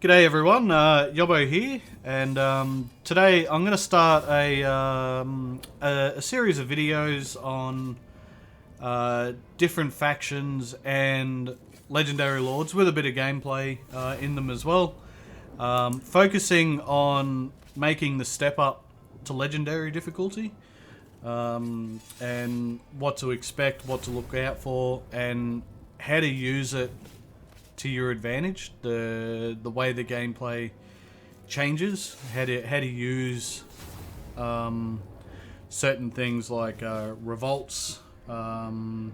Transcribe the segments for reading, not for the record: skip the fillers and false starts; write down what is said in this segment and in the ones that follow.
G'day everyone, Yobbo here, and today I'm going to start a series of videos on different factions and legendary lords with a bit of gameplay in them as well, focusing on making the step up to legendary difficulty, and what to expect, what to look out for, and how to use it to your advantage. The way the gameplay changes, how to use certain things like revolts, focusing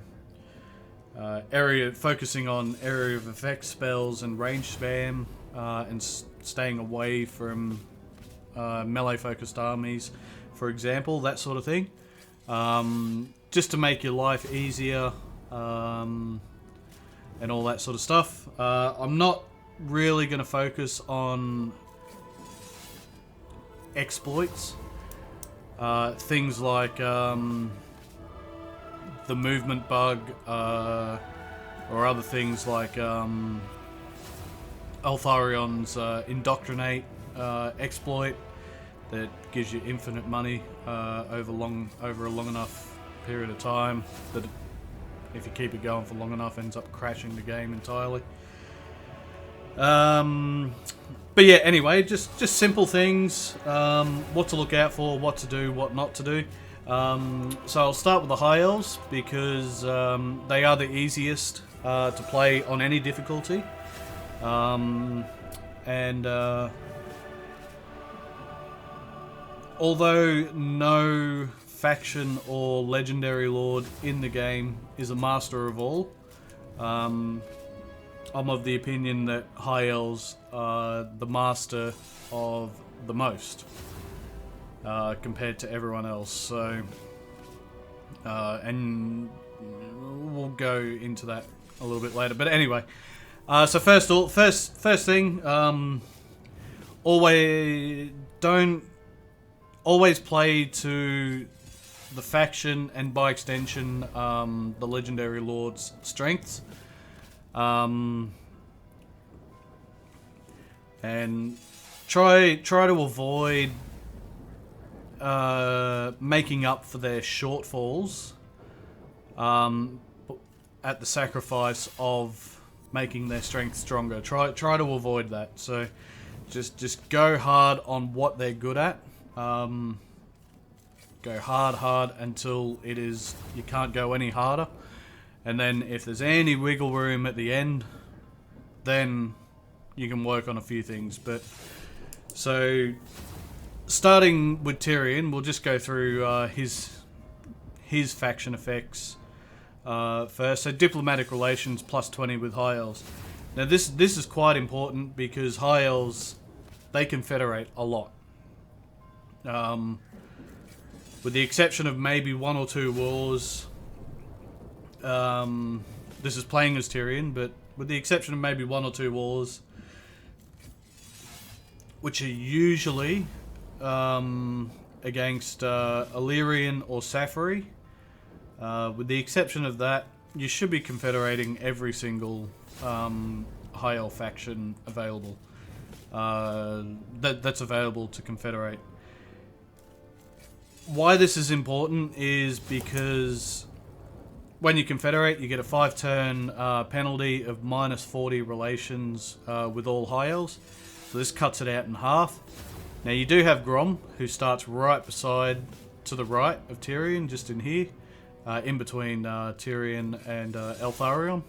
on area of effect spells and range spam, and staying away from melee focused armies, for example, that sort of thing, just to make your life easier. And all that sort of stuff. I'm not really going to focus on exploits. Things like the movement bug, or other things like Altharion's Indoctrinate exploit that gives you infinite money over a long enough period of time that if you keep it going for long enough, ends up crashing the game entirely. But yeah, anyway, just simple things, what to look out for, what to do, what not to do. So I'll start with the high elves because they are the easiest to play on any difficulty. Although no faction or legendary lord in the game is a master of all, I'm of the opinion that high elves are the master of the most compared to everyone else. So and we'll go into that a little bit later, but anyway, so first thing, always play to the faction and by extension the legendary lord's strengths, and try to avoid making up for their shortfalls at the sacrifice of making their strength stronger. Try to avoid that. So just go hard on what they're good at. Go hard until it is you can't go any harder, and then if there's any wiggle room at the end, then you can work on a few things. But so starting with Tyrion, we'll just go through his faction effects first. So diplomatic relations plus 20 with high elves. Now this is quite important because high elves, they confederate a lot. With the exception of maybe one or two wars, this is playing as Tyrion, but with the exception of maybe one or two wars, which are usually against Illyrian or Safari, with the exception of that, you should be confederating every single high elf faction available. That's available to confederate. Why this is important is because when you confederate, you get a 5-turn penalty of minus 40 relations with all high elves. So this cuts it out in half. Now you do have Grom, who starts right to the right of Tyrion, just in here, in between Tyrion and Eltharion.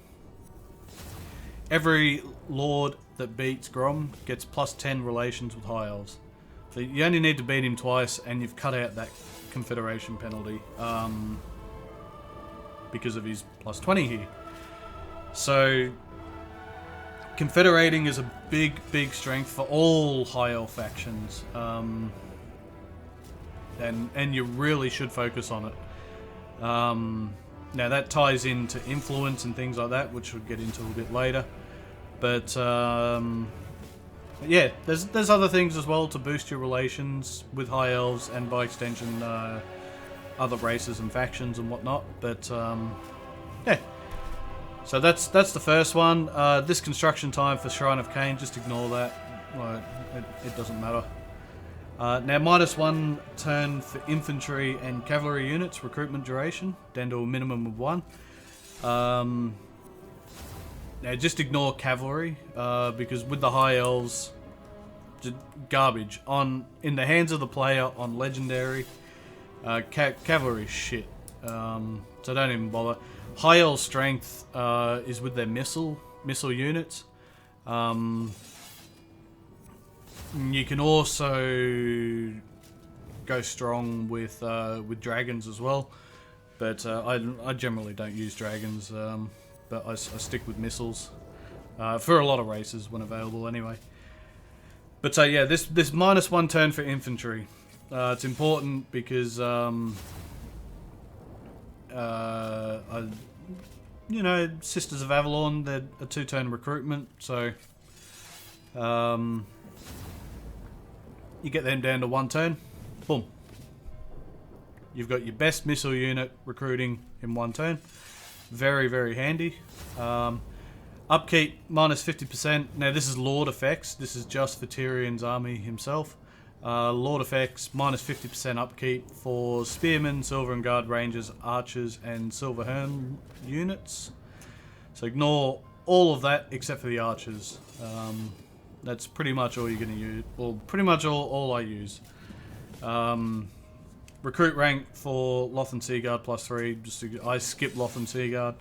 Every lord that beats Grom gets plus 10 relations with high elves. So you only need to beat him twice and you've cut out that confederation penalty because of his plus 20 here. So confederating is a big strength for all high elf factions, and you really should focus on it. Now that ties into influence and things like that, which we'll get into a bit later. But yeah, there's other things as well to boost your relations with high elves and by extension other races and factions and whatnot. But yeah, So that's the first one. This construction time for Shrine of Cain, just ignore that. Well, it doesn't matter. Now -1 turn for infantry and cavalry units, recruitment duration, down to a minimum of 1. Now just ignore cavalry, because with the high elves, garbage. In the hands of the player on legendary, cavalry shit. So don't even bother. High elf strength is with their missile units. You can also go strong with dragons as well, but I generally don't use dragons. But I stick with missiles for a lot of races when available anyway. But so yeah, this -1 turn for infantry. It's important because you know, Sisters of Avalon, they're a 2-turn recruitment, so you get them down to 1 turn. Boom. You've got your best missile unit recruiting in 1 turn. Very, very handy. Upkeep -50%. Now this is Lord effects. This is just for Tyrion's army himself. Lord effects -50% upkeep for Spearmen, Silver and Guard Rangers, Archers, and Silver Hern units. So ignore all of that except for the Archers. That's pretty much all you're going to use. Well, pretty much all I use. Recruit rank for Loth and Seaguard +3. I skip Loth and Seaguard.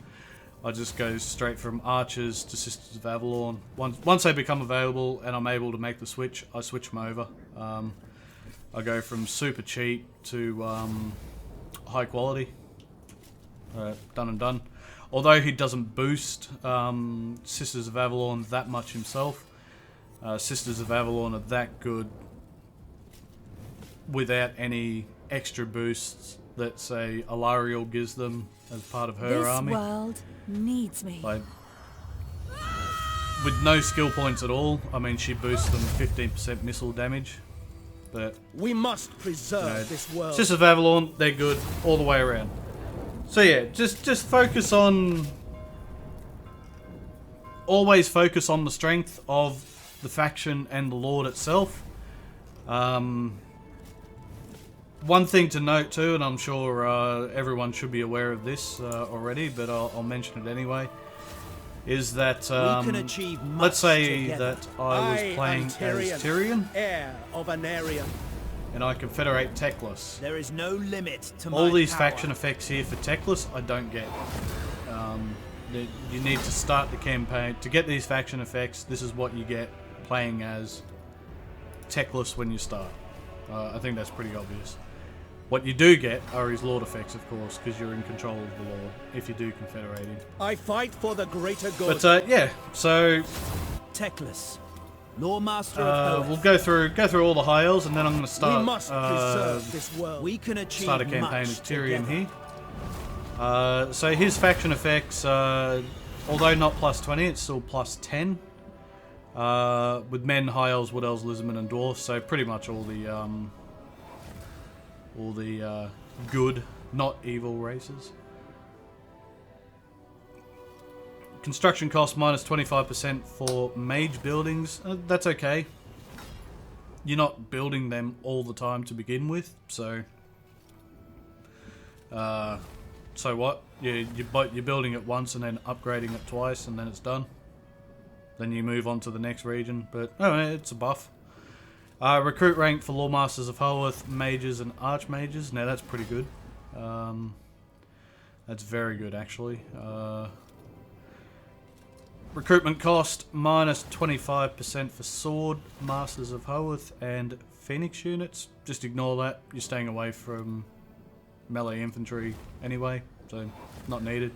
I just go straight from Archers to Sisters of Avalon. Once they become available and I'm able to make the switch, I switch them over. I go from super cheap to high quality. Done and done. Although he doesn't boost Sisters of Avalon that much himself, Sisters of Avalon are that good without any extra boosts that, say, Alariel gives them as part of her army. This world needs me. Like, with no skill points at all. I mean, she boosts them 15% missile damage. But we must preserve this world. Sisters of Avalon, they're good all the way around. So yeah, just focus on... Always focus on the strength of the faction and the Lord itself. One thing to note too, and I'm sure everyone should be aware of this already, but I'll mention it anyway, is that let's say that I was playing as Tyrion, heir of Anarion, and I confederate Teclis. There is no limit to all my these power. faction effects here for Teclis, I don't get. You need to start the campaign to get these faction effects. This is what you get playing as Teclis when you start. I think that's pretty obvious. What you do get are his Lord effects, of course, because you're in control of the Lord, if you do confederate him. I fight for the greater good. But, yeah, so... Teclis, Lawmaster of we'll go through all the high elves, and then I'm going to start... We must preserve this world. We can achieve start a campaign as Tyrion here. So his faction effects, although not +20, it's still +10. With men, high elves, wood elves, lizardmen, and dwarfs, so pretty much all the good, not evil races. Construction cost -25% for mage buildings. That's okay. You're not building them all the time to begin with, so so what? You're building it once and then upgrading it twice, and then it's done. Then you move on to the next region, but oh, it's a buff. Recruit rank for Lawmasters of Holworth, Mages and Archmages. Now that's pretty good. That's very good actually. Recruitment cost -25% for Sword, Masters of Holworth and Phoenix units. Just ignore that. You're staying away from melee infantry anyway, so not needed.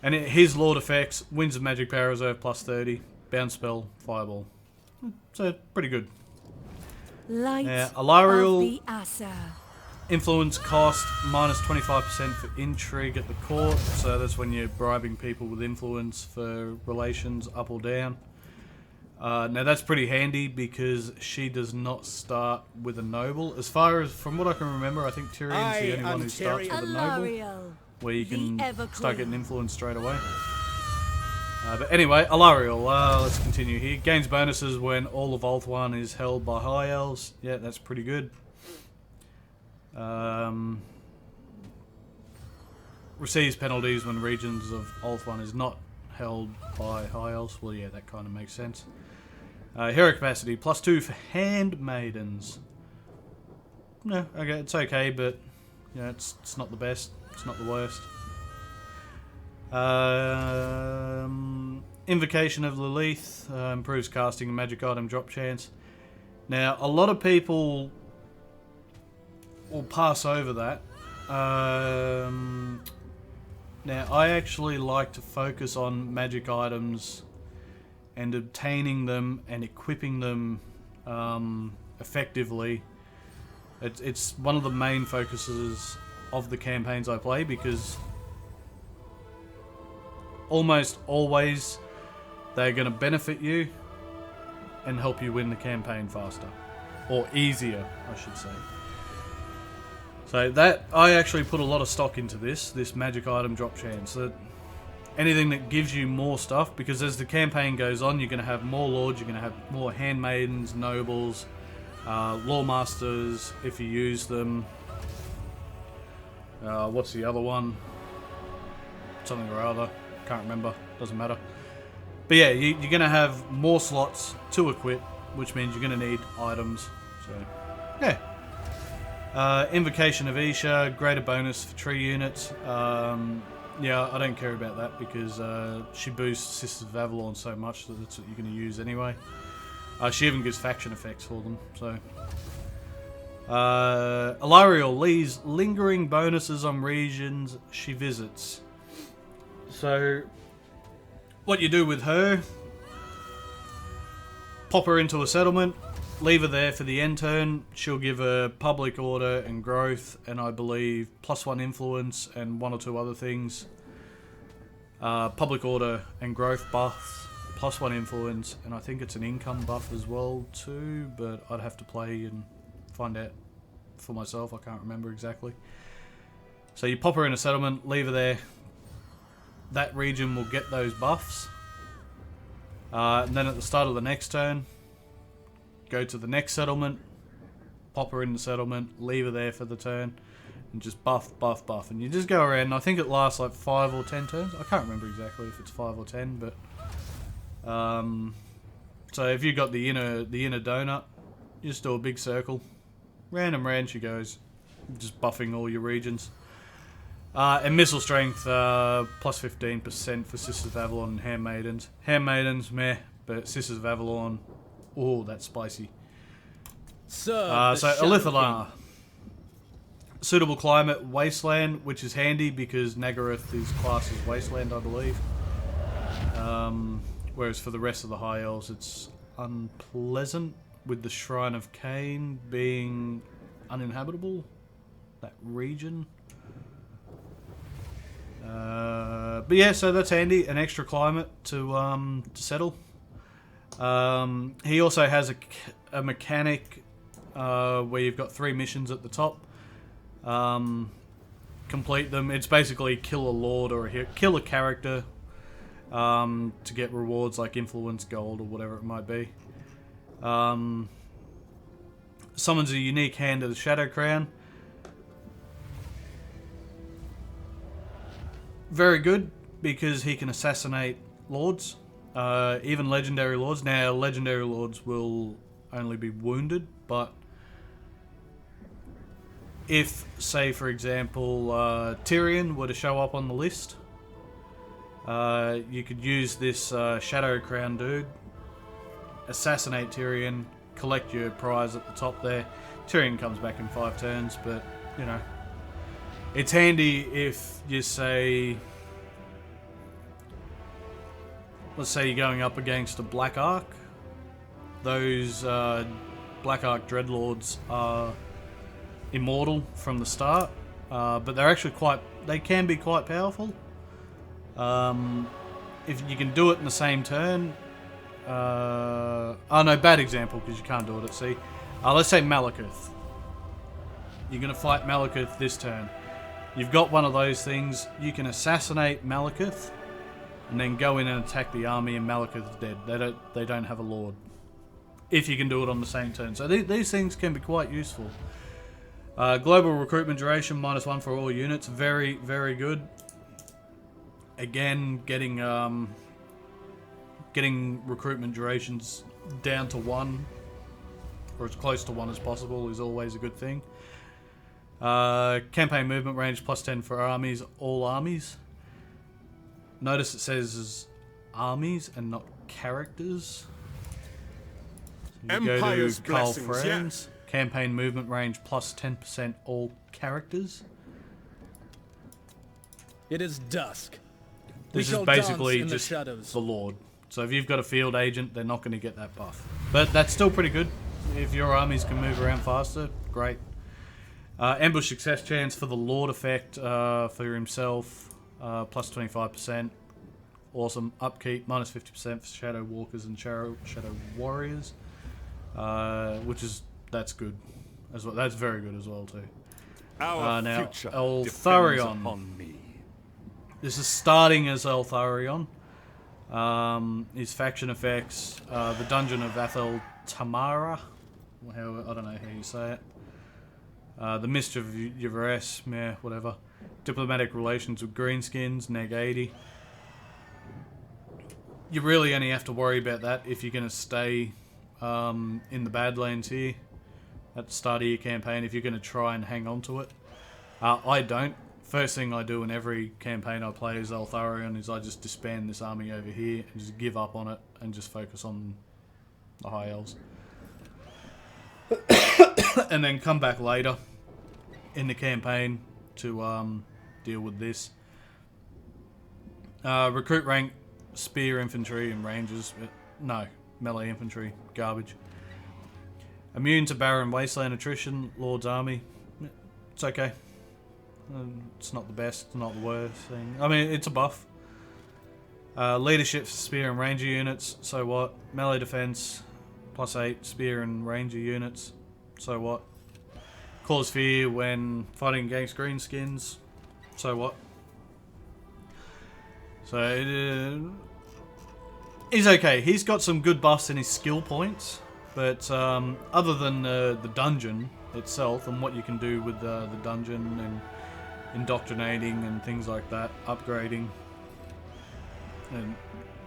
And his Lord effects, Winds of Magic Power Reserve +30, Bound Spell, Fireball. So pretty good. Light Alariel of the Asa. influence cost -25% for intrigue at the court, so that's when you're bribing people with influence for relations up or down. Now that's pretty handy because she does not start with a noble. As far as, from what I can remember, I think Tyrion's the only one who starts with a noble, where you can start getting influence straight away. But anyway, Alariel, let's continue here. Gains bonuses when all of Ulthuan is held by High Elves. Yeah, that's pretty good. Receives penalties when regions of Ulthuan is not held by High Elves. Well, yeah, that kind of makes sense. Hero capacity, +2 for handmaidens. No, okay, it's okay, but you know, it's not the best. It's not the worst. Invocation of Lilith improves casting and magic item drop chance. Now, a lot of people will pass over that. Now, I actually like to focus on magic items and obtaining them and equipping them effectively. It's one of the main focuses of the campaigns I play, because almost always they're going to benefit you and help you win the campaign faster. Or easier, I should say. So that, I actually put a lot of stock into this magic item drop chance. That anything that gives you more stuff, because as the campaign goes on, you're going to have more lords, you're going to have more handmaidens, nobles, lawmasters, if you use them. What's the other one? Something or other. Can't remember. Doesn't matter. But yeah, you're going to have more slots to equip, which means you're going to need items. So, yeah. Invocation of Isha, greater bonus for tree units. Yeah, I don't care about that because she boosts Sisters of Avalon so much that that's what you're going to use anyway. She even gives faction effects for them, so... Alariel leaves lingering bonuses on regions she visits. So, what you do with her, pop her into a settlement, leave her there for the end turn. She'll give her public order and growth, and I believe +1 influence and 1 or 2 other things. Public order and growth buffs, +1 influence, and I think it's an income buff as well too, but I'd have to play and find out for myself. I can't remember exactly. So you pop her in a settlement, leave her there. That region will get those buffs. And then at the start of the next turn, go to the next settlement, pop her in the settlement, leave her there for the turn, and just buff, buff, buff. And you just go around, and I think it lasts like 5 or 10 turns. I can't remember exactly if it's 5 or 10, but... so if you've got the inner donut, you just do a big circle. Round and round she goes, just buffing all your regions. And missile strength, +15% for Sisters of Avalon and Handmaidens. Handmaidens, meh, but Sisters of Avalon, oh, that's spicy. So Elithalar. Suitable climate, wasteland, which is handy because Nagaroth is classed as wasteland, I believe. Whereas for the rest of the High Elves, it's unpleasant, with the Shrine of Cain being uninhabitable. That region. But yeah, so that's handy. An extra climate to settle. He also has a mechanic where you've got 3 missions at the top. Complete them. It's basically kill a lord or kill a character to get rewards like influence, gold, or whatever it might be. Summons a unique hand of the Shadow Crown. Very good, because he can assassinate lords, even legendary lords. Now, legendary lords will only be wounded, but if, say for example, Tyrion were to show up on the list, you could use this Shadow Crown dude, assassinate Tyrion, collect your prize at the top there. Tyrion comes back in 5 turns, but, you know, it's handy if you say, let's say you're going up against a Black Ark. Those Black Ark Dreadlords are immortal from the start, but they're actually they can be quite powerful. If you can do it in the same turn, oh no, bad example because you can't do it at sea. Let's say Malekith. You're going to fight Malekith this turn. You've got one of those things. You can assassinate Malekith, and then go in and attack the army, and Malekith is dead. They don't have a lord. If you can do it on the same turn. So these things can be quite useful. Global recruitment duration, -1 for all units. Very, very good. Again, getting recruitment durations down to 1, or as close to 1 as possible, is always a good thing. Campaign movement range +10 for armies, all armies. Notice it says armies and not characters. So you Empire's go to Carl blessings, Friends. Campaign movement range +10% all characters. It is dusk. This is shall basically dance in the just shadows. the Lord. So if you've got a field agent, they're not going to get that buff. But that's still pretty good. If your armies can move around faster, great. Ambush success chance for the Lord effect for himself, +25%. Awesome. Upkeep, -50% for Shadow Walkers and Shadow Warriors. That's good as well. That's very good as well too. Our now, future Eltharion. depends upon me. This is starting as Eltharion. His faction effects, the Dungeon of Athel Tamara. I don't know how you say it. The Mist of Yveres, yeah, whatever. Diplomatic relations with Greenskins, neg 80. You really only have to worry about that if you're going to stay in the Badlands here at the start of your campaign, if you're going to try and hang on to it. I don't. First thing I do in every campaign I play as Eltharion is I just disband this army over here and just give up on it and just focus on the High Elves. And then come back later in the campaign to deal with this. Recruit rank, spear infantry and rangers. No, melee infantry, garbage. Immune to barren wasteland attrition, Lord's army. It's okay. It's not the best, it's not the worst thing. I mean, it's a buff. Leadership for spear and ranger units, so what? Melee defense, +8, spear and ranger units, so what? Cause fear when fighting against greenskins, so what? So, he's okay. He's got some good buffs in his skill points, but other than the dungeon itself and what you can do with the dungeon and indoctrinating and things like that, upgrading, and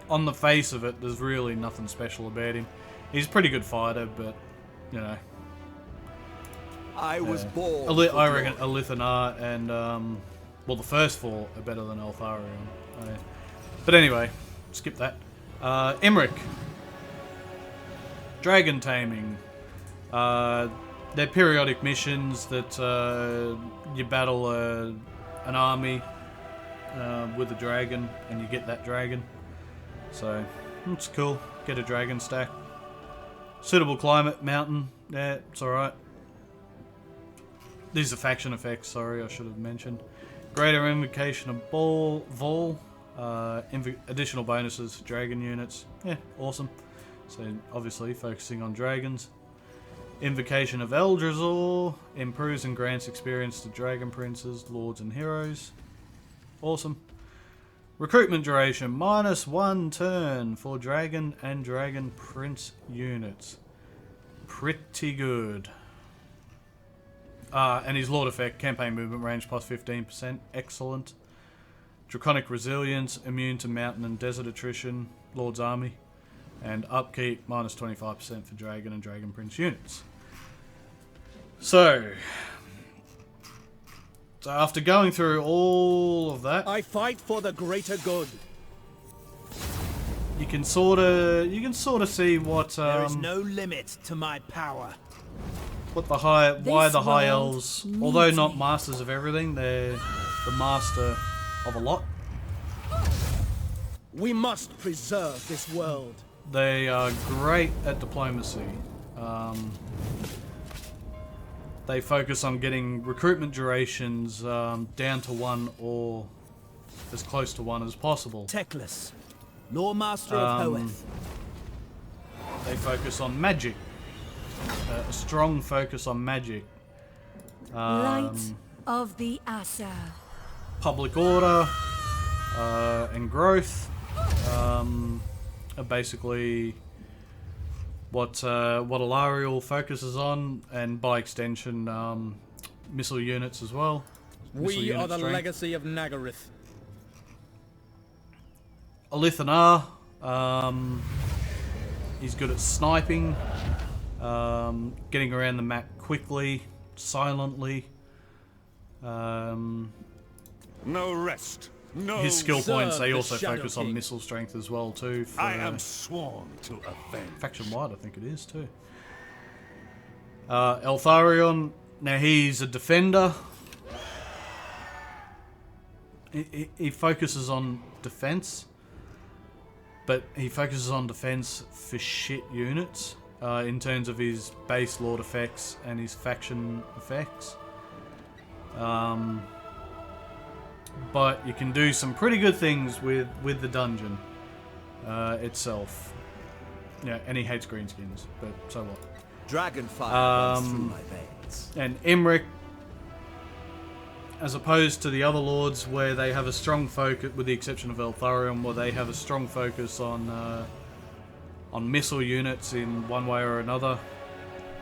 on the face of it, there's really nothing special about him. He's a pretty good fighter, but you know, I was born. I reckon Alithanar and well, the first 4 are better than Eltharion. But anyway, skip that. Emmerich, Dragon Taming. They're periodic missions that you battle an army with a dragon, and you get that dragon. So, it's cool. Get a dragon stack. Suitable climate, mountain. Yeah, it's alright. These are faction effects, sorry, I should have mentioned. Greater invocation of Vol. Additional bonuses for dragon units. Yeah, awesome. So, obviously, focusing on dragons. Invocation of Eldrazi improves and grants experience to dragon princes, lords and heroes. Awesome. Recruitment duration -1 turn for dragon and dragon prince units. Pretty good. And his lord effect, campaign movement range +15%. Excellent. Draconic resilience, immune to mountain and desert attrition, lord's army. And upkeep, -25% for dragon and dragon prince units. So after going through all of that, I fight for the greater good. you can sort of see what There is no limit to my power. what the high why This the high world elves, needs although not me. masters of everything, they're the master of a lot. We must preserve this world. They are great at diplomacy. They focus on getting recruitment durations down to 1 or as close to 1 as possible. Teclis, Lore Master of Hoeth. They focus on magic. A strong focus on magic. Light of the Asa. Public order and growth. are basically what Alariel focuses on, and by extension, missile units as well. We are the legacy of Nagaryth. Alithanar, he's good at sniping, getting around the map quickly, silently. No rest. No. His skill points, they the also Shadow focus King. on missile strength as well too. For, I am sworn to avenge. faction wide, I think it is too. Eltharion, now he's a defender. He focuses on defense, but he focuses on defense for shit units in terms of his base lord effects and his faction effects. But you can do some pretty good things with the dungeon itself. Yeah, and he hates greenskins, but so what? Dragonfire runs through my veins. And Emmerich, as opposed to the other lords where they have a strong focus, with the exception of Eltharion, where they have a strong focus on missile units in one way or another,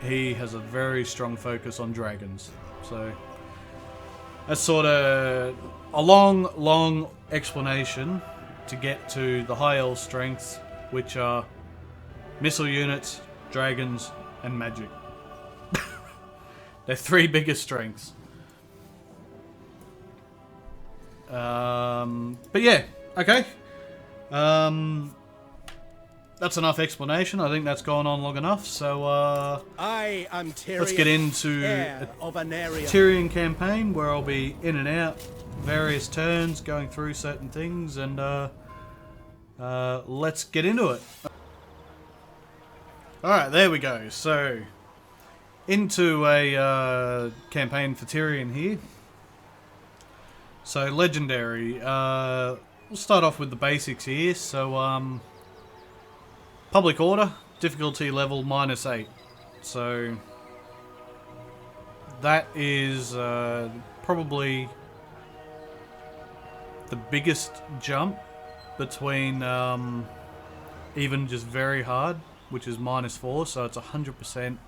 he has a very strong focus on dragons. So that's sort of a long explanation to get to the high elf strengths, which are missile units, dragons, and magic. They're three biggest strengths. But yeah, okay. That's enough explanation. I think that's gone on long enough. So I am Tyrion, let's get into heir a of an area. Tyrion campaign where I'll be in and out various turns, going through certain things, and let's get into it. Alright, there we go. So, into a campaign for Tyrion here. So, legendary. We'll start off with the basics here. So, public order, difficulty level -8. So, that is probably the biggest jump between even just very hard, which is -4, so it's 100%.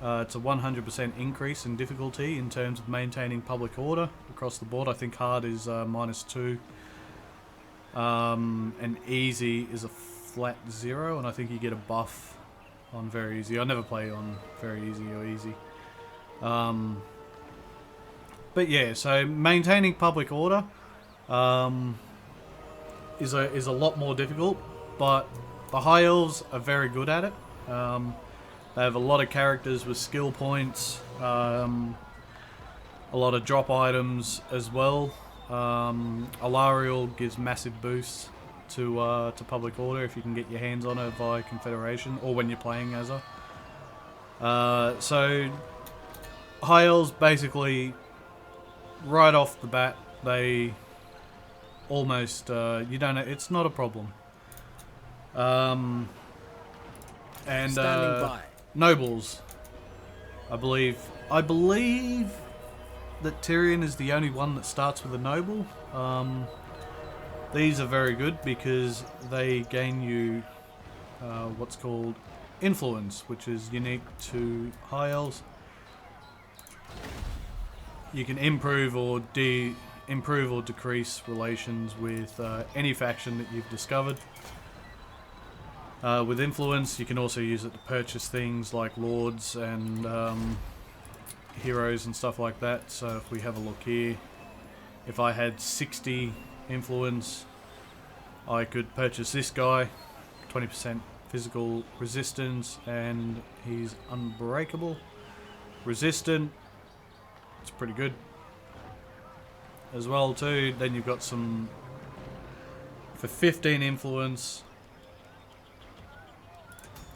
It's a 100% increase in difficulty in terms of maintaining public order across the board. I think hard is -2, and easy is a flat 0, and I think you get a buff on very easy. I never play on very easy or easy. But yeah, so maintaining public order is a lot more difficult, but the high elves are very good at it. They have a lot of characters with skill points, a lot of drop items as well. Alariel gives massive boosts to public order if you can get your hands on her via Confederation or when you're playing as her. So high elves basically right off the bat, they almost you don't know, it's not a problem. And Standing by. nobles, I believe that Tyrion is the only one that starts with a noble. These are very good because they gain you what's called influence, which is unique to high elves. You can improve or decrease relations with any faction that you've discovered. With influence, you can also use it to purchase things like lords and heroes and stuff like that. So if we have a look here, if I had 60 influence, I could purchase this guy, 20% physical resistance, and he's unbreakable. Resistant, it's pretty good as well too. Then you've got some for 15 influence.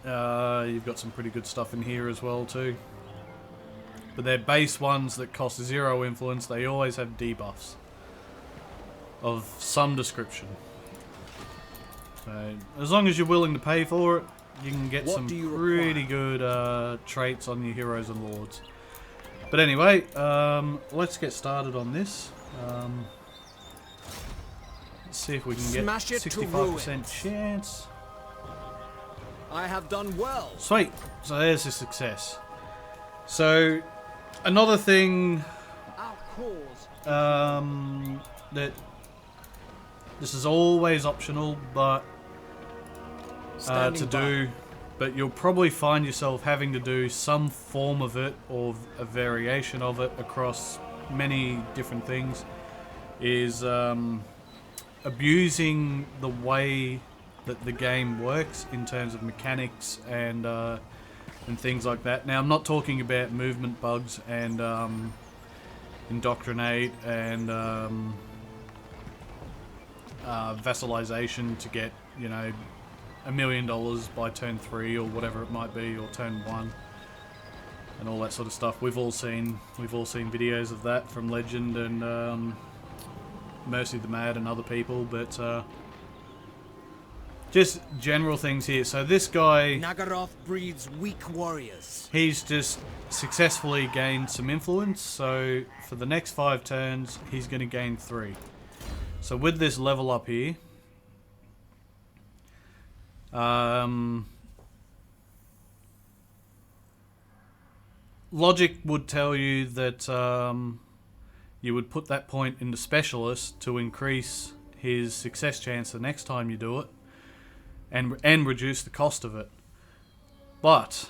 You've got some pretty good stuff in here as well too. But they're base ones that cost 0 influence. They always have debuffs of some description. So as long as you're willing to pay for it, you can get some pretty good traits on your heroes and lords. But anyway, let's get started on this. Let's see if we can get Smash it to 65% ruins. chance. I have done well. Sweet. So there's a success. So another thing Our cause. that this is always optional, but to do, but you'll probably find yourself having to do some form of it or a variation of it across many different things, is abusing the way that the game works in terms of mechanics and things like that. Now, I'm not talking about movement bugs and indoctrinate and vassalization to get, you know, $1 million by turn 3 or whatever it might be, or turn 1, and all that sort of stuff. We've all seen videos of that from Legend and Mercy the Mad and other people, but just general things here. So this guy, Nagaroth breeds weak warriors. he's just successfully gained some influence, so for the next 5 turns he's going to gain 3. So with this level up here, logic would tell you that you would put that point into Specialist to increase his success chance the next time you do it, and reduce the cost of it. But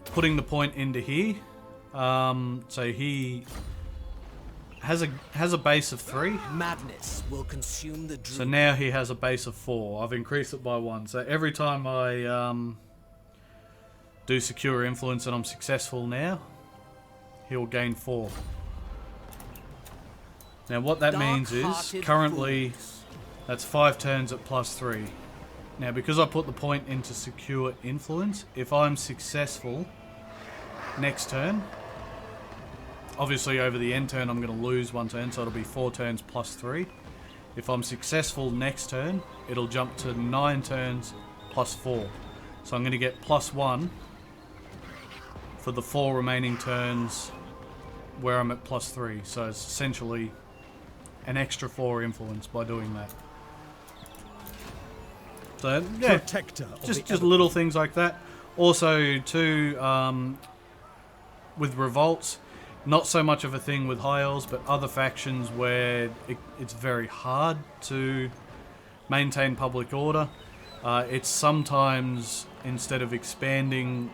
putting the point into here, so he has a base of 3. Madness will consume the dream. So now he has a base of 4. I've increased it by 1. So every time I do secure influence and I'm successful now, he'll gain 4. Now what that means is, currently, that's 5 turns at +3. Now because I put the point into secure influence, if I'm successful next turn, obviously over the end turn I'm going to lose 1 turn, so it'll be 4 turns +3. If I'm successful next turn, it'll jump to 9 turns +4. So I'm going to get +1 for the 4 remaining turns where I'm at +3. So it's essentially an extra 4 influence by doing that. So yeah, Protector of just the little things like that. Also too, with revolts, not so much of a thing with high elves, but other factions where it's very hard to maintain public order. It's sometimes, instead of expanding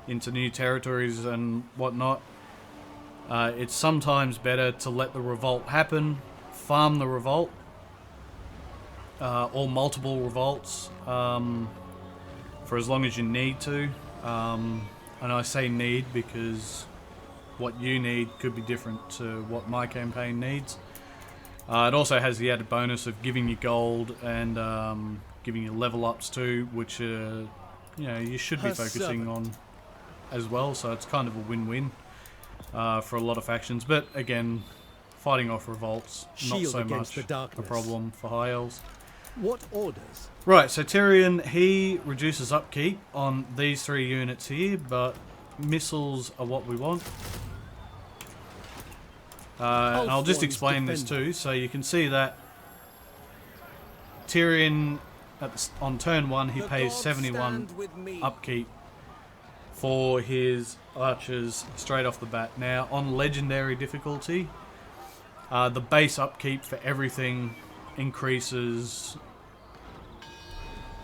into new territories and whatnot, it's sometimes better to let the revolt happen, farm the revolt, or multiple revolts, for as long as you need to. And I say need because what you need could be different to what my campaign needs. It also has the added bonus of giving you gold and giving you level ups too, which you know, you should be focusing on as well. So it's kind of a win-win for a lot of factions. But again, fighting off revolts, not so much a problem for high elves. What orders? Right, so Tyrion, he reduces upkeep on these 3 units here, but missiles are what we want. And I'll just explain this too. So you can see that Tyrion, on turn 1, he pays 71 upkeep for his archers straight off the bat. Now, on legendary difficulty, the base upkeep for everything increases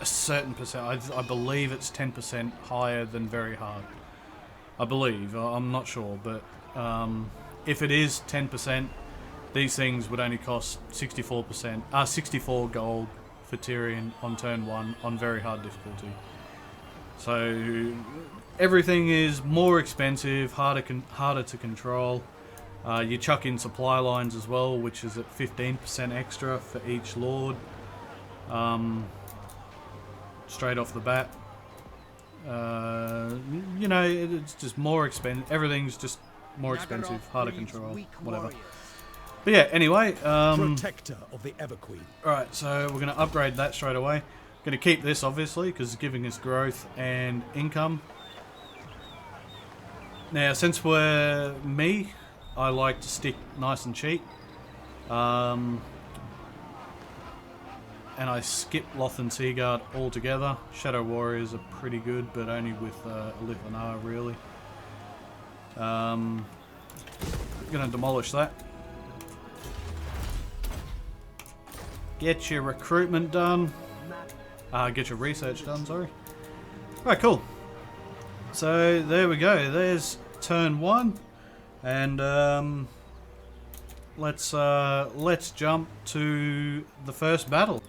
a certain percent. I believe it's 10% higher than very hard. I believe. I'm not sure, but if it is 10%, these things would only cost 64 gold for Tyrion on turn 1 on very hard difficulty. So everything is more expensive, harder to control. You chuck in supply lines as well, which is at 15% extra for each lord. Straight off the bat. You know, it's just more expensive. Everything's just more expensive, harder to control, whatever. But yeah, anyway. Protector of the Everqueen. Alright, so we're going to upgrade that straight away. Going to keep this, obviously, because it's giving us growth and income. Now, since we're me, I like to stick nice and cheap. And I skipped Loth and Seaguard altogether. Shadow Warriors are pretty good, but only with Alith and R, really. Gonna demolish that. Get your recruitment done. Get your research done, sorry. Alright, cool. So, there we go. There's turn 1. And, let's jump to the first battle.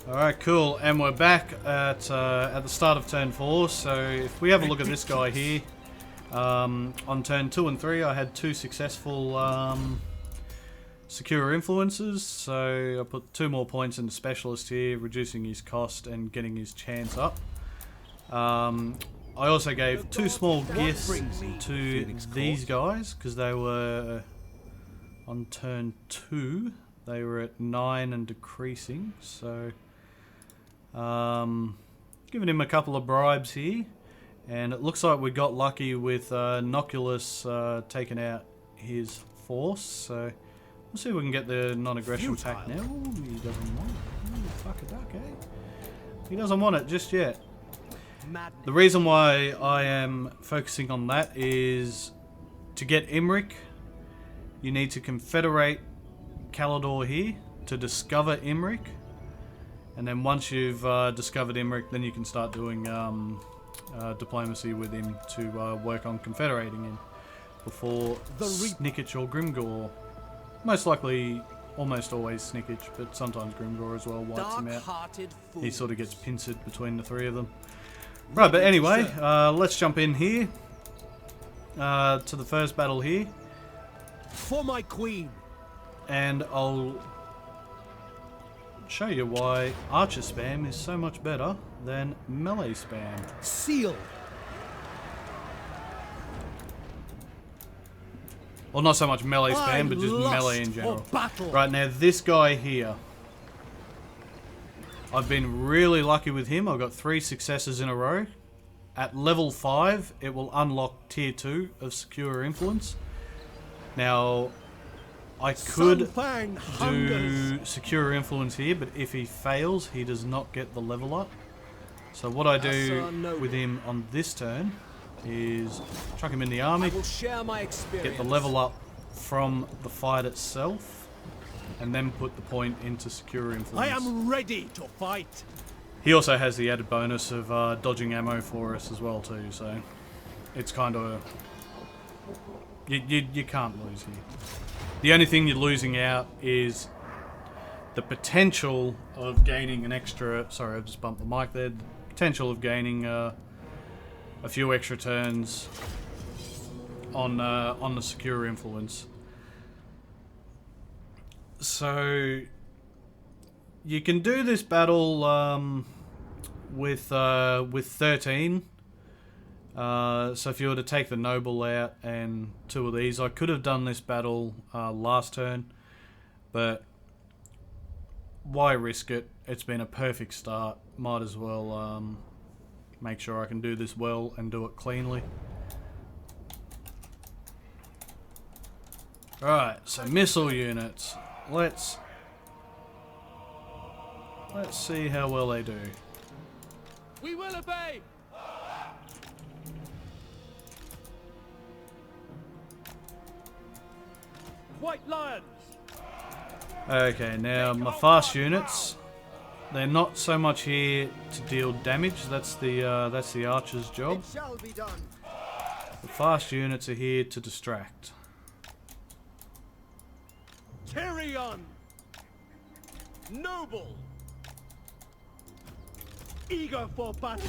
Alright, cool. And we're back at the start of turn 4. So, if we have a look at this guy here, on turn 2 and 3, I had 2 successful secure influences. So I put 2 more points in the specialist here, reducing his cost and getting his chance up. I also gave 2 small gifts to these guys because they were on turn 2. They were at 9 and decreasing. So giving him a couple of bribes here. And it looks like we got lucky with Noculus taking out his force, so we'll see if we can get the non-aggression pack now. Ooh, he doesn't want it. Ooh, fuck a duck, eh? He doesn't want it just yet. The reason why I am focusing on that is to get Emmerich, you need to confederate Calador here to discover Emmerich. And then once you've discovered Emmerich, then you can start doing diplomacy with him to work on confederating him before Snickich or Grimgor. Most likely, almost always Snickich, but sometimes Grimgor as well wipes him out. He sort of gets pincered between the 3 of them. Right, but anyway, let's jump in here to the first battle here. For my queen. And I'll show you why archer spam is so much better than melee spam. Seal. Well, not so much melee spam, but just melee in general. Right, now this guy here, I've been really lucky with him. I've got 3 successes in a row. At level 5, it will unlock tier 2 of secure influence. Now, I could do secure influence here, but if he fails, he does not get the level up. So what I do with him on this turn is chuck him in the army, get the level up from the fight itself, and then put the point into secure influence. I am ready to fight. He also has the added bonus of dodging ammo for us as well too, so it's kind of you can't lose here. The only thing you're losing out is the potential of gaining an extra... Sorry, I just bumped the mic there. The potential of gaining a few extra turns on the secure influence. So you can do this battle with 13. So if you were to take the noble out and 2 of these, I could have done this battle last turn, but why risk it? It's been a perfect start. Might as well make sure I can do this well and do it cleanly. Alright, so missile units. Let's see how well they do. We will obey. White lions. Okay, now my fast units, they're not so much here to deal damage. That's the archer's job. It shall be done. The fast units are here to distract. Tyrion. Noble. Eager for battle.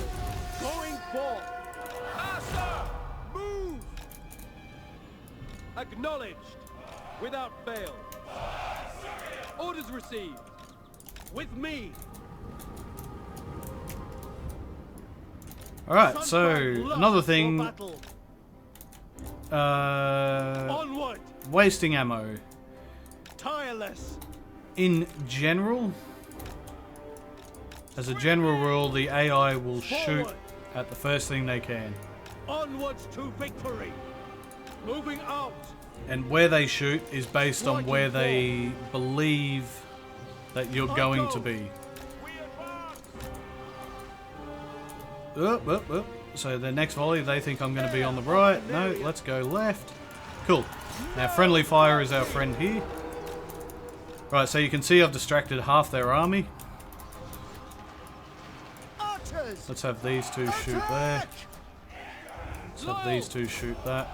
Going forth. Master. Move. Acknowledged. Without fail. Orders received. With me. Alright, so another thing. Onward. Wasting ammo. Tireless. In general, as a general rule, the AI will shoot at the first thing they can. Onwards to victory. Moving out. And where they shoot is based on where they believe that you're going to be. So the next volley, they think I'm going to be on the right. No, let's go left. Cool. Now friendly fire is our friend here. Right, so you can see I've distracted half their army. Let's have these two shoot there. Let's have these two shoot that.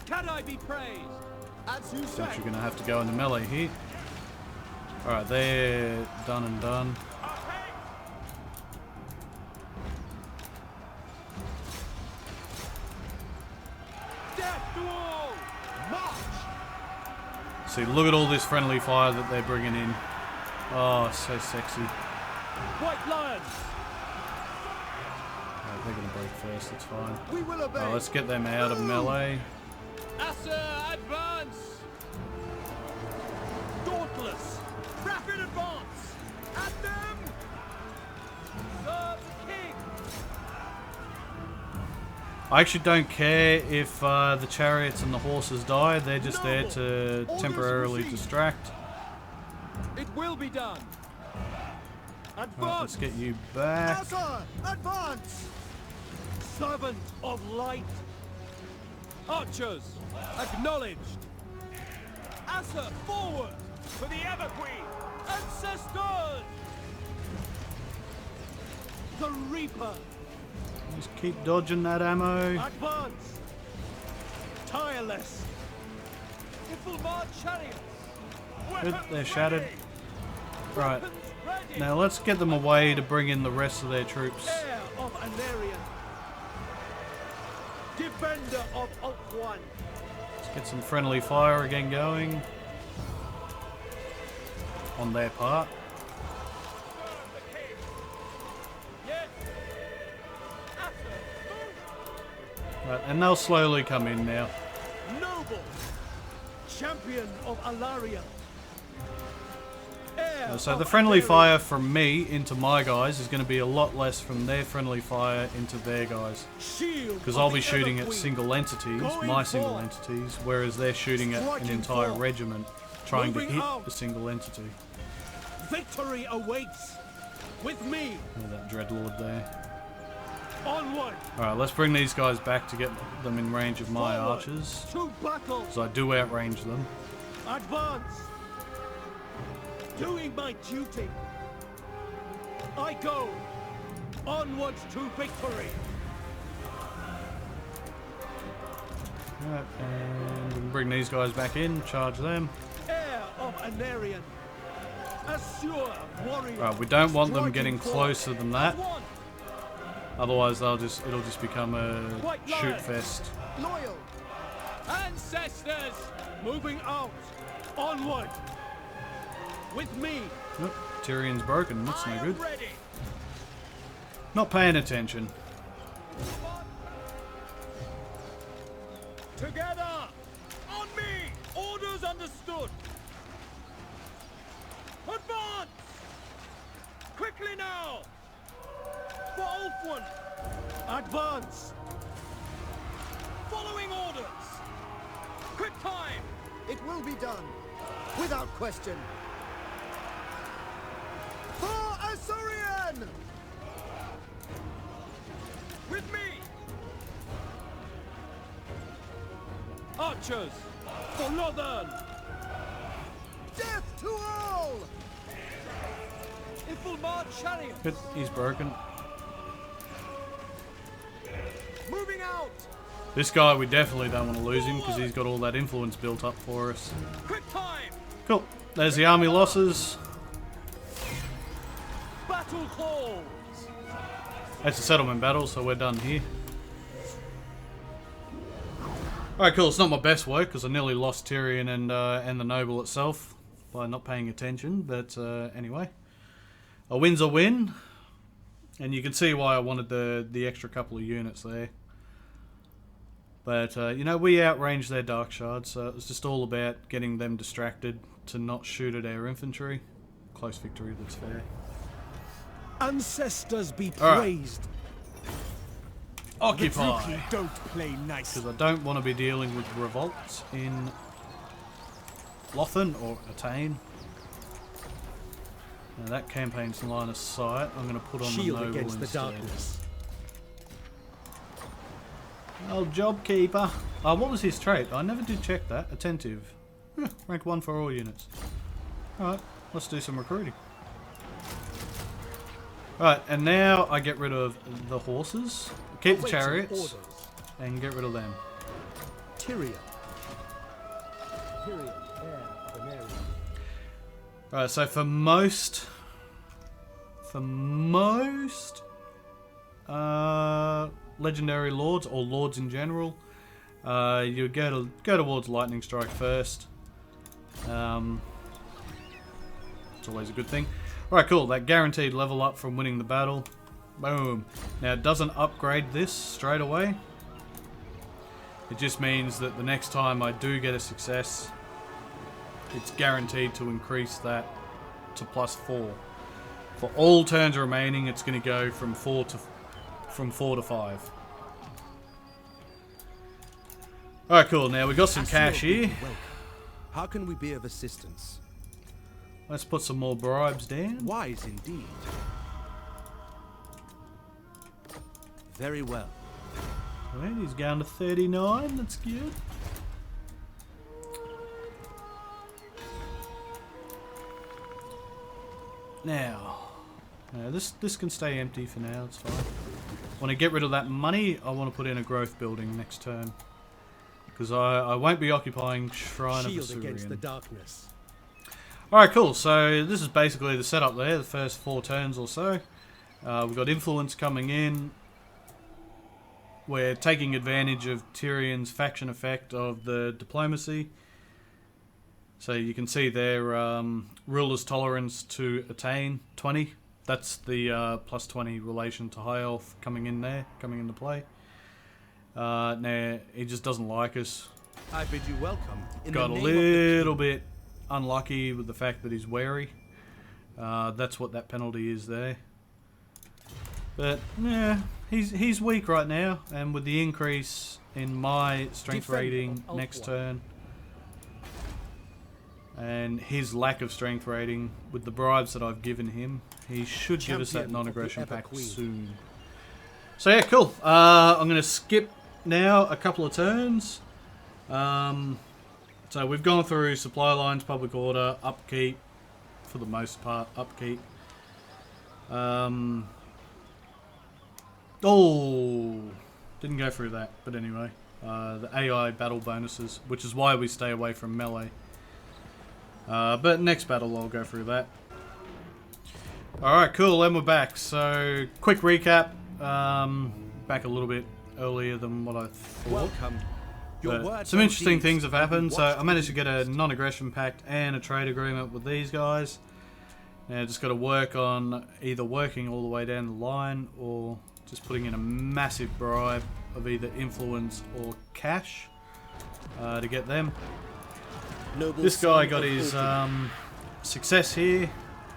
Can I be praised? As you So you're going to have to go into melee here. Alright, they're done and done. Death to all! March! See, look at all this friendly fire that they're bringing in. Oh, so sexy. White lions! Alright, they're going to break first, that's fine. We will obey. Alright, let's get them out of melee. Asa, advance! Dauntless! Rapid advance! At them! Serve the king! I actually don't care if the chariots and the horses die, they're just there to temporarily distract. It will be done! Right, Advance! let's get you back. Asa, advance! Servant of light! Archers, acknowledged! Asa, forward! For the Everqueen! Ancestors! The Reaper! Just keep dodging that ammo. Advance! Tireless! Ifilmar chariots! Good, they're shattered. Right, Weapons ready! now let's get them away to bring in the rest of their troops. Heir of Anarian! Defender of Alt One! Let's get some friendly fire again going. On their part. Yes! Right, and they'll slowly come in now. Noble! Champion of Alaria! Heir So of the friendly Anarian. fire from me into my guys is going to be a lot less from their friendly fire into their guys. Shield Because of I'll the be shooting at Everqueen. single entities, Going my single forth. entities, whereas they're shooting at an Striking entire forth. regiment, trying to Moving hit out. a single entity. Victory awaits! With me! Look at that dreadlord there. Onward! Alright, let's bring these guys back to get them in range of my Forward. archers. To battle! Because I do outrange them. Advance! Doing my duty! I go! Onwards to victory! Alright, and we can bring these guys back in, charge them. Heir of Anarian! Assure warrior! Right, we don't want them Striking getting forth. closer than that. As one. Otherwise it'll just become a White shoot lion. fest. Loyal! Ancestors! Moving out! Onward! With me! Nope, Tyrion's broken, that's I no am good. ready! Not paying attention. Together! On me! Orders understood! Advance! Quickly now! For Ulfwin! Advance! Following orders! Quick time! It will be done, without question. For Assyrian! With me! Archers! For Northern! Death to all! Ifilmar chariot! Good, he's broken. Moving out! This guy, we definitely don't want to lose him because he's got all that influence built up for us. Quick time! Cool. There's the army losses. Battle calls! It's a settlement battle, so we're done here. Alright, cool. It's not my best work because I nearly lost Tyrion and the noble itself by not paying attention. But anyway, a win's a win. And you can see why I wanted the extra couple of units there. But, you know, we outranged their dark shards, so it was just all about getting them distracted to not shoot at our infantry. Close victory, that's fair. Ancestors be All right. praised! Occupy! You don't play nice. Because I don't want to be dealing with revolts in Lothan or Attain. Now that campaign's line of sight. I'm going to put on Shield the noble against the instead. darkness. Oh, job keeper. What was his trait? I never did check that. Attentive. Rank 1 for all units. Alright, let's do some recruiting. Right, and now I get rid of the horses. Keep the chariots. And get rid of them. Tyrion. Tyrion, heir of an area. Right, so for most legendary lords or lords in general, you go towards lightning strike first. It's always a good thing. Alright, cool. That guaranteed level up from winning the battle. Boom. Now it doesn't upgrade this straight away. It just means that the next time I do get a success, it's guaranteed to increase that to +4. For all turns remaining, it's going to go from 4 to 5. Alright, cool. Now we got some cash here. How can we be of assistance? Let's put some more bribes down. Wise indeed. Very well. Well, he's going to 39. That's good. Now, this can stay empty for now. It's fine. When I get rid of that money, I want to put in a growth building next turn, because I won't be occupying Shrine of Shield against the Assyrian. darkness. Alright, cool. So this is basically the setup there, the first 4 turns or so. We've got influence coming in. We're taking advantage of Tyrion's faction effect of the diplomacy. So you can see there, ruler's tolerance to attain 20. That's the +20 relation to high elf coming in there, coming into play. Now, he just doesn't like us. I bid you welcome. Got a little bit unlucky with the fact that he's wary. That's what that penalty is there. But yeah, he's weak right now, and with the increase in my strength rating next turn, and his lack of strength rating with the bribes that I've given him, he should give us that non-aggression pact soon. So yeah, cool. I'm going to skip now a couple of turns. So we've gone through supply lines, public order, upkeep, for the most part, upkeep. Oh, didn't go through that, but anyway. The AI battle bonuses, which is why we stay away from melee. But next battle I'll go through that. Alright, cool, and we're back. So, quick recap. Back a little bit earlier than what I thought. Welcome. Some interesting things have happened. So I managed to get a non-aggression pact and a trade agreement with these guys. Now just got to work on either working all the way down the line or just putting in a massive bribe of either influence or cash to get them. This guy got his success here.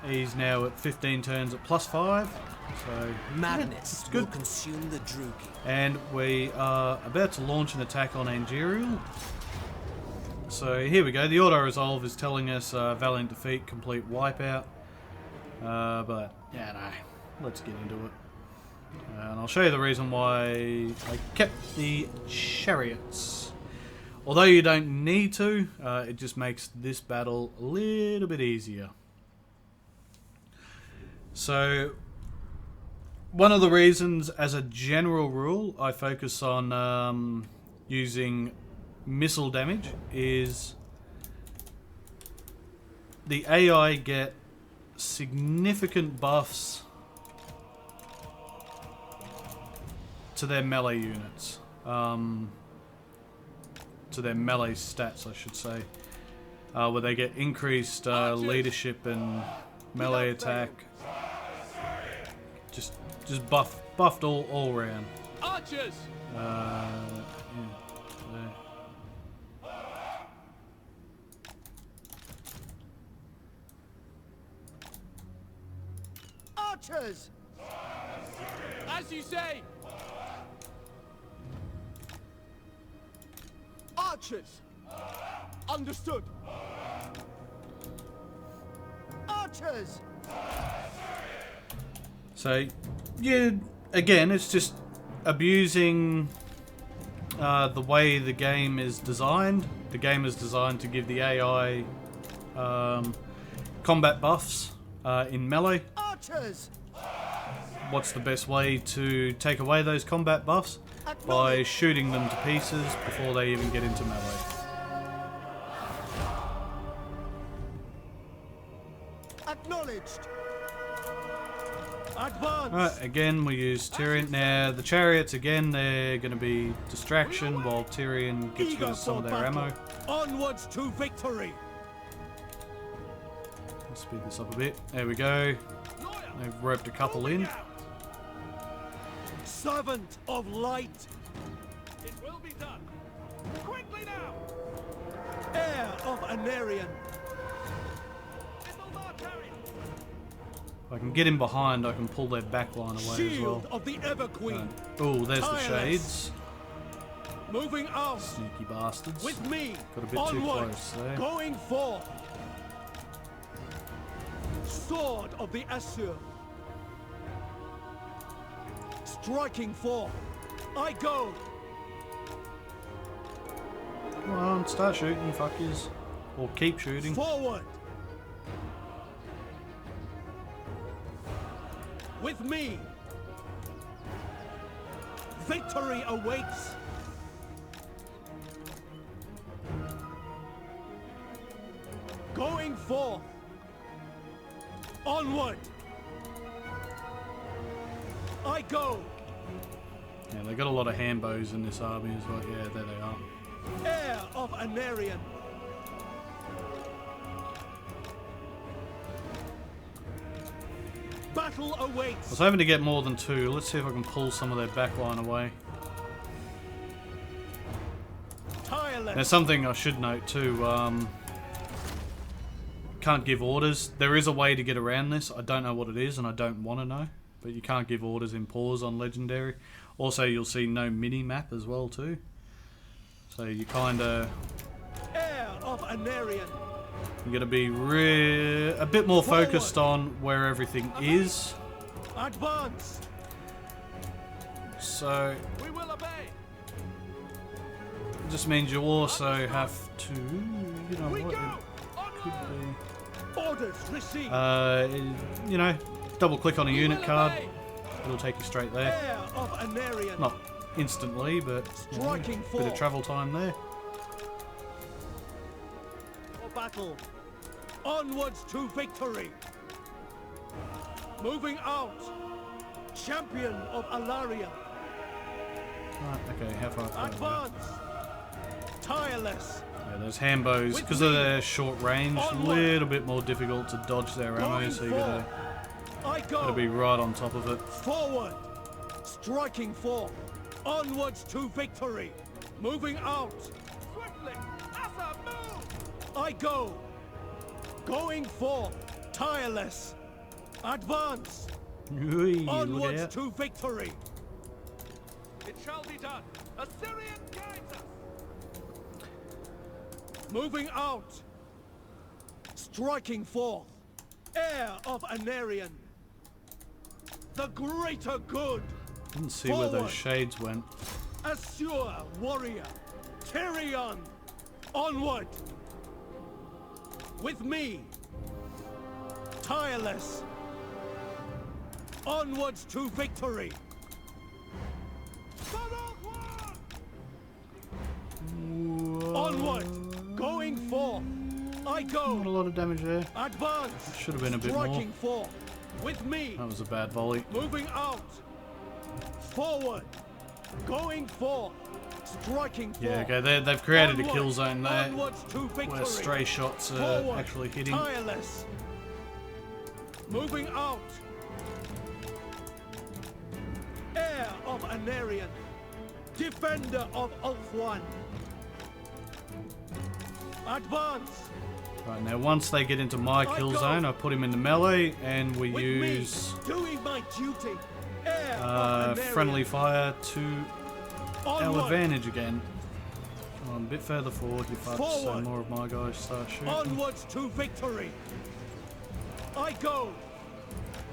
He's now at 15 turns at +5. So Madness good. will consume the Drugi. And we are about to launch an attack on Angerial. So here we go. The auto-resolve is telling us valiant defeat, complete wipeout. But yeah, no. Let's get into it. And I'll show you the reason why I kept the chariots. Although you don't need to, it just makes this battle a little bit easier. So, one of the reasons, as a general rule, I focus on using missile damage is the AI get significant buffs to their melee units. To their melee stats, I should say. Where they get increased leadership and melee attack. Just buffed all around. Archers! Yeah, there. Archers! As you say! Archers! Understood! Archers! So, yeah, again, it's just abusing the way the game is designed. The game is designed to give the AI combat buffs in melee. Archers! What's the best way to take away those combat buffs? By shooting them to pieces before they even get into melee. Acknowledged! Advance! Alright, again we use Tyrion. Now the chariots, again, they're going to be distraction while Tyrion gets rid of some of their ammo. Onwards to victory! Let's speed this up a bit. There we go. They've roped a couple in. Servant of light! It will be done! Quickly now! Heir of Anarian! If I can get in behind, I can pull their backline away as well. Shield of the Ever Queen! Oh, there's the Tireless. shades. Moving out! Sneaky bastards. With me! Got a bit too Onward. close there. Going forth! Sword of the Assur! Striking forth! I go! Come on, start shooting, fuckers. Or keep shooting. Forward! With me! Victory awaits! Going forth! Onward! I go! Yeah, they got a lot of handbows in this army as well. Yeah, there they are. Heir of Anarian! Battle I awaits! was hoping to get more than two. Let's see if I can pull some of their backline away. Tireless! Now, something I should note too. Can't give orders. There is a way to get around this. I don't know what it is, and I don't want to know. But you can't give orders in pause on Legendary. Also, you'll see no mini-map as well too. So you kind of... Heir of Anarian! You're going to be a bit more focused on where everything is. Advance! So We will obey! it just means you also have to... You know We what? go! It could be... Orders received! You know, double click on a We unit will card. obey. It'll take you straight there. Heir of Anarian! Not instantly, but you know, Striking bit forth. of travel time there. For battle! Onwards to victory! Moving out! Champion of Alaria! Right, okay, how far? Advance! Tireless! Yeah, those handbows, With because of me. their short range, a Onward. little bit more difficult to dodge their ammo, Going so you forth. I gotta go! be right on top of it. Forward! Striking forth! Onwards to victory! Moving out! Swiftly! Asa, move! I go! Going forth! Tireless! Advance! Ui, look Onwards out. to victory! It shall be done! Assyrian guides us! Moving out! Striking forth! Heir of Anarian! The greater good! Didn't see where those Forward. shades went. Assur warrior! Tyrion! Onward! With me! Tireless! Onwards to victory! Onward! Going forth! I Not a go! lot of damage there. Advance! Should have been a bit more. Striking forth! With me! That was a bad volley. Moving out! Forward! Going forth! Striking forth! Yeah, okay, they've created a Onward, kill zone there onwards to victory. where stray shots are Forward, actually hitting. Tireless. Moving out. Heir of Anarian. Defender of Ulthuan. Advance. Right, now once they get into my I kill go. zone, I put him in the melee and we With use me. Doing my duty. Heir of Anarian. friendly fire to our Onward. advantage again. Come on, a bit further forward, you fucks, so Forward. more of my guys start shooting. Onwards to victory. I go.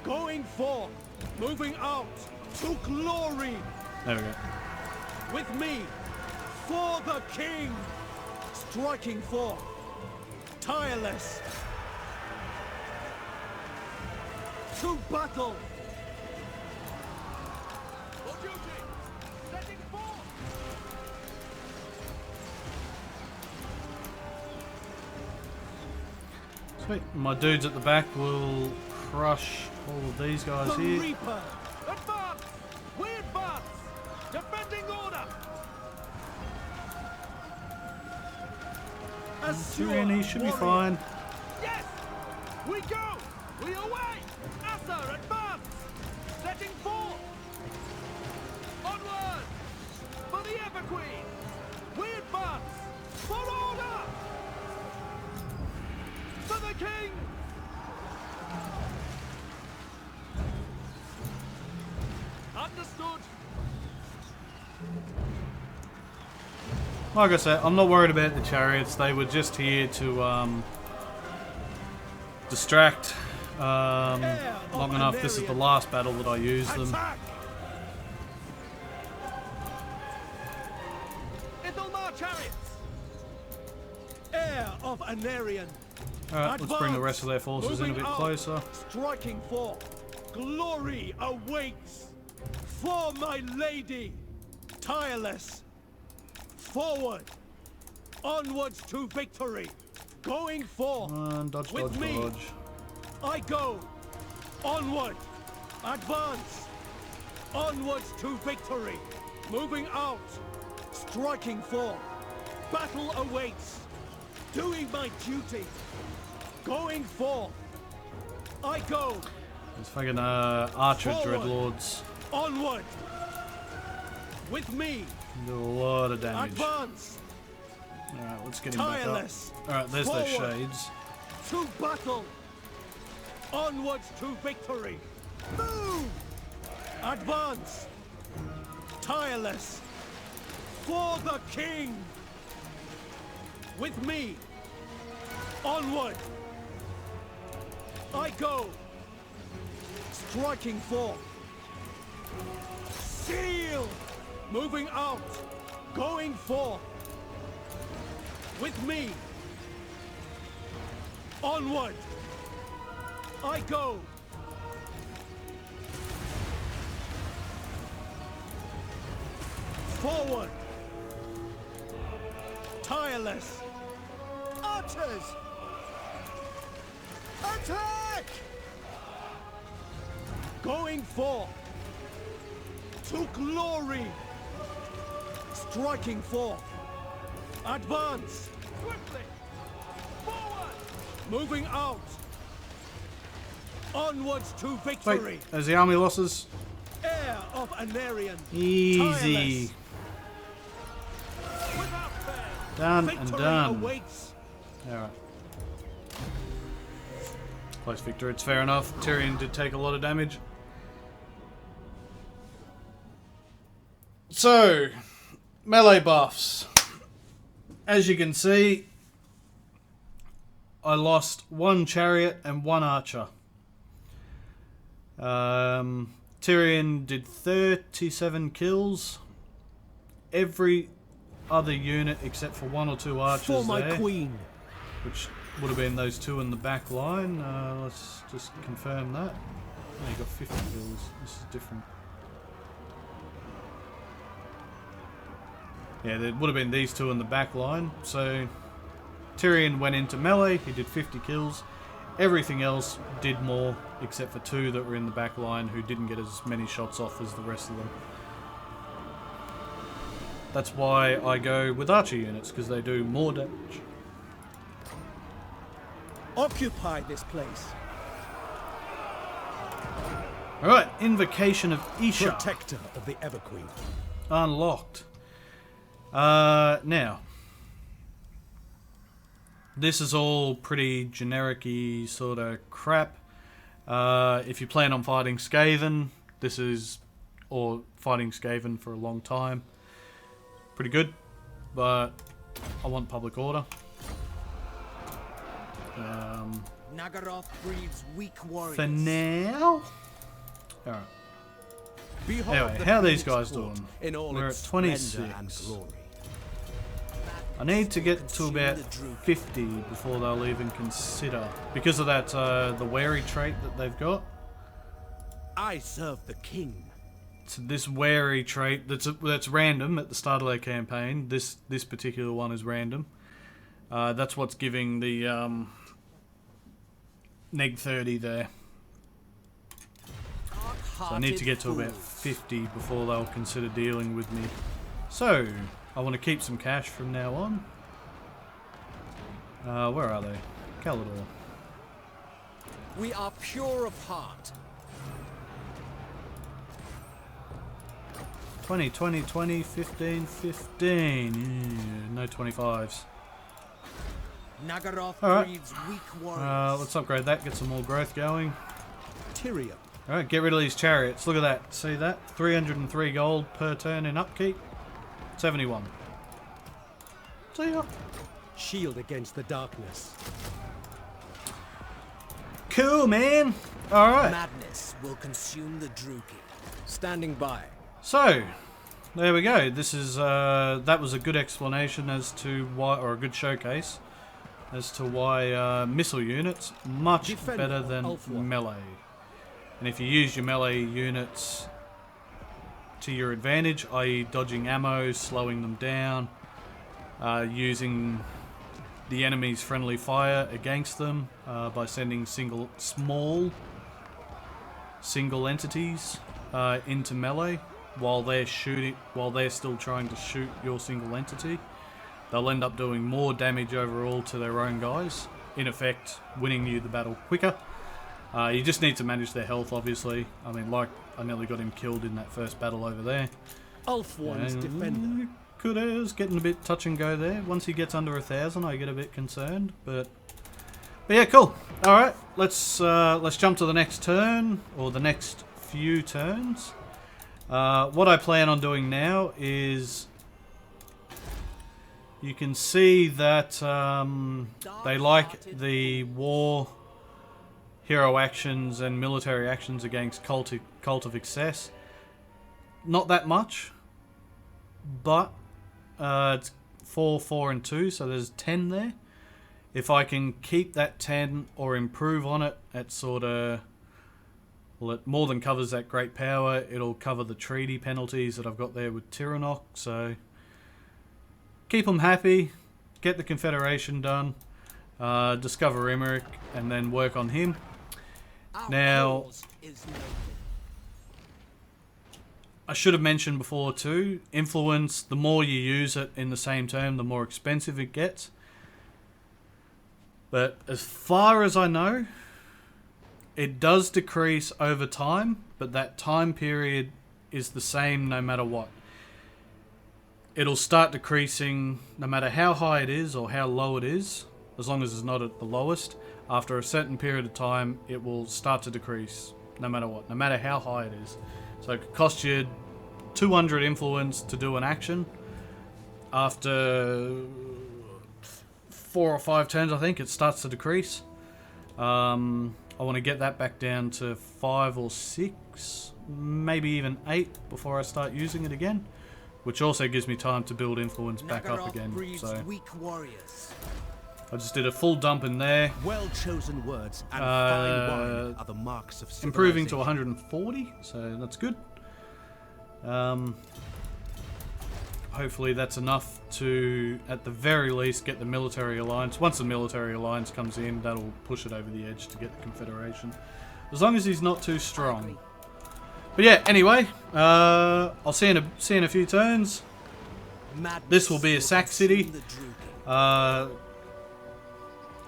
Going forth. Moving out to glory. There we go. With me. For the king. Striking forth. Tireless. To battle. For duty! Setting forth! Sweet. My dudes at the back will crush all of these guys The here. Reaper. Advance! We advance! Defending order! Tyrion, he should be fine. Yes! We go! We away! Asa, advance! Setting forth! Onward! For the Everqueen! We advance! For order! For the king! Understood! Like I said, I'm not worried about the chariots. They were just here to distract long enough. This is the last battle that I use them. Attack! Ithalmar chariots! Heir of Anarian. Alright, let's bring the rest of their forces in a Moving bit out. closer. Striking forth. Glory awaits. For my lady. Tireless. Forward. Onwards to victory. Going forth. Dodge, With dodge, me. dodge. I go. Onward. Advance. Onwards to victory. Moving out. Striking forth. Battle awaits. Doing my duty. Going forth. I go. There's fucking archer Forward. dreadlords. Onward. With me. Do a lot of damage. Advance. Alright, let's get him back up. Tireless. Alright, there's those Forward. shades. To battle. Onwards to victory. Move. Advance. Tireless. For the king. With me. Onward. I go. Striking forth. Seal. Moving out. Going forth. With me. Onward. I go. Forward. Tireless. Archers. Attack! Going forth. To glory. Striking forth. Advance. Swiftly! Forward! Moving out. Onwards to Wait, victory. there's the army losses. Heir of Anarian. Easy. Without fail! Done and Victory done. awaits. Alright. Close victory, it's fair enough. Tyrion did take a lot of damage. So, melee buffs. As you can see, I lost one chariot and one archer. Tyrion did 37 kills. Every other unit except for one or two archers For my there, queen. which would have been those two in the back line. Let's just confirm that. Oh, you got 50 kills. This is different. Yeah, there would have been these two in the back line. So Tyrion went into melee. He did 50 kills. Everything else did more, except for two that were in the back line who didn't get as many shots off as the rest of them. That's why I go with archer units, because they do more damage. Occupy this place. Alright, Invocation of Isha. Protector of the Everqueen. Unlocked. Now, this is all pretty generic-y sort of crap. If you plan on fighting Skaven, this is, or fighting Skaven for a long time, pretty good. But I want public order. Nagaroth breeds weak warriors. For now. Alright. Behold Anyway, the how are these Phoenix guys Court doing? in all We're its at splendor and 26. glory. I need to get to about 50 before they'll even consider. Because of that, the wary trait that they've got. I serve the king. So this wary trait that's random at the start of their campaign. This particular one is random. That's what's giving the neg 30 there. So I need to get to about 50 before they'll consider dealing with me. So I want to keep some cash from now on. Where are they? Calador. We are pure of heart. 20, 20, 20, 15, 15. Yeah, no 25s. Nagaroth Alright. breeds weak warriors. Let's upgrade that, get some more growth going. Tyrion. Alright, get rid of these chariots. Look at that. See that? 303 gold per turn in upkeep. 71. See ya. Shield against the darkness. Cool, man. Alright. Madness will consume the Druki. Standing by. So, there we go. This is, that was a good explanation as to why, or a good showcase, as to why missile units much Defender better than Alpha. melee. And if you use your melee units to your advantage, i.e. dodging ammo, slowing them down, using the enemy's friendly fire against them by sending small entities into melee while they're still trying to shoot your single entity, they'll end up doing more damage overall to their own guys, in effect winning you the battle quicker. You just need to manage their health, obviously. I mean, like, I nearly got him killed in that first battle over there. Ulf One's defender. Kudos, getting a bit touch and go there. Once he gets under 1,000, I get a bit concerned, but yeah, cool. All right, let's jump to the next turn, or the next few turns. What I plan on doing now is, you can see that they like the war, hero actions, and military actions against Cult of Excess. Not that much, but it's 4, 4, and 2, so there's 10 there. If I can keep that 10 or improve on it, at sort of, well, it more than covers that great power. It'll cover the treaty penalties that I've got there with Tyrannok, so keep them happy, get the Confederation done, discover Emmerich, and then work on him. Now, I should have mentioned before too, influence, the more you use it in the same term, the more expensive it gets. But as far as I know, it does decrease over time, but that time period is the same no matter what. It'll start decreasing no matter how high it is or how low it is, as long as it's not at the lowest. After a certain period of time, it will start to decrease no matter what, no matter how high it is. So it could cost you 200 influence to do an action. After 4 or 5 turns, I think, it starts to decrease. I want to get that back down to 5 or 6, maybe even 8 before I start using it again, which also gives me time to build influence back up again. So I just did a full dump in there. Well chosen words and fine wine are the marks of improving to civilization. 140, so that's good. Hopefully that's enough to, at the very least, get the military alliance. Once the military alliance comes in, that'll push it over the edge to get the Confederation. As long as he's not too strong. But yeah, anyway, I'll see you in a few turns. This will be a sack city.